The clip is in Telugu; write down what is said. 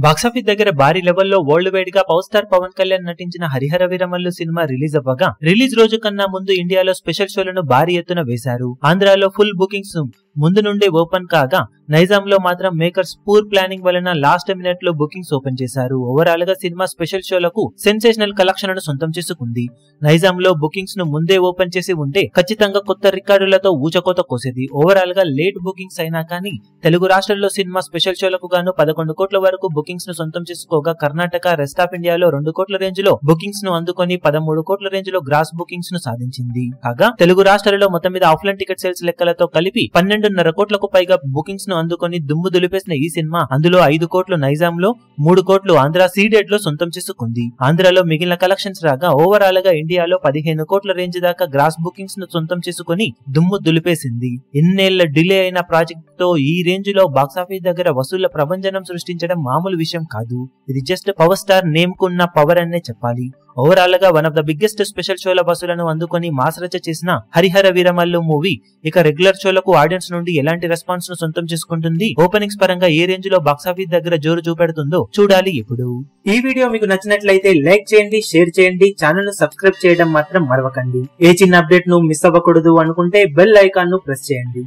బాక్సాఫీస్ దగ్గర భారీ లెవెల్లో వరల్డ్ వైడ్ గా పవర్ స్టార్ పవన్ కళ్యాణ్ నటించిన హరిహర వీరమల్లు సినిమా రిలీజ్ అవ్వగా రిలీజ్ రోజు కన్నా ముందు ఇండియాలో స్పెషల్ షోలను భారీ ఎత్తున వేశారు. ఆంధ్రాలో ఫుల్ బుకింగ్స్ ముందు నుండే ఓపెన్ కాగా నైజాంలో మాత్రం మేకర్స్ పూర్ ప్లానింగ్ వలన లాస్ట్ మినిట్ లో బుకింగ్స్ ఓపెన్ చేశారు. ఓవరాల్ గా సినిమా స్పెషల్ షోలకు సెన్సేషనల్ కలెక్షన్లను సొంతం చేసుకుంది. నైజాంలో బుకింగ్స్ ను ముందే ఓపెన్ చేసి ఉంటే ఖచ్చితంగా కొత్త రికార్డులతో ఊచకోత కోసేది. ఓవరాల్ గా లేట్ బుకింగ్స్ అయినా కానీ తెలుగు రాష్ట్రాల్లో సినిమా స్పెషల్ షోలకు గాను 11 కోట్ల వరకు బుకింగ్స్ ను సొంతం చేసుకోగా కర్ణాటక, రెస్ట్ ఆఫ్ ఇండియాలో 2 కోట్ల రేంజ్ లో బుకింగ్స్ ను అందుకొని 13 కోట్ల రేంజ్ లో గ్రాస్ బుకింగ్స్ ను సాధించింది. కాగా తెలుగు రాష్ట్రాలలో మొత్తం మీద ఆఫ్లైన్ టికెట్ సేల్స్ లెక్కలతో కలిపి 12.5 కోట్లకు పైగా బుకింగ్స్ ను అందుకొని దుమ్ము దులిపేసిన ఈ సినిమా అందులో 5 కోట్లు నైజాంలో, 3 కోట్లు ఆంధ్ర సీడెడ్ లో సొంతం చేసుకుంది. ఆంధ్రాలో మిగిలిన కలెక్షన్స్ రాగా ఓవరాల్ గా ఇండియాలో 15 కోట్ల రేంజ్ దాకా గ్రాస్ బుకింగ్స్ ను సొంతం చేసుకుని దుమ్ము దులిపేసింది. ఇన్నేళ్ల డిలే అయిన ప్రాజెక్ట్ తో ఈ రేంజ్ లో బాక్సాఫీస్ దగ్గర వసూళ్ల ప్రభంజనం సృష్టించడం మామూలు విషయం కాదు. ఇది జస్ట్ పవర్ స్టార్ నేమ్ కున్న పవర్ అనే చెప్పాలి. ఓవరాల్ గా one of the biggest special షోల వసూలను అందుకొని మాస్ రచ చేసిన హరిహర వీరమల్లు మూవీ ఇక రెగ్యులర్ షోలకు ఆడియన్స్ నుండి ఎలాంటి రెస్పాన్స్ ను సొంతం చేసుకుంటుంది, ఓపెనింగ్స్ పరంగా ఏ రేంజ్ లో బాక్సాఫీస్ దగ్గర జోరు చూపెడుతుందో చూడాలి ఇప్పుడు. ఈ వీడియో మీకు నచ్చినట్లయితే లైక్ చేయండి, షేర్ చేయండి, ఛానల్ ను సబ్స్క్రైబ్ చేయడం మాత్రం మరవకండి. ఏ చిన్న అప్డేట్ ను మిస్ అవ్వకూడదు అనుకుంటే బెల్ ఐకాన్ ను ప్రెస్ చేయండి.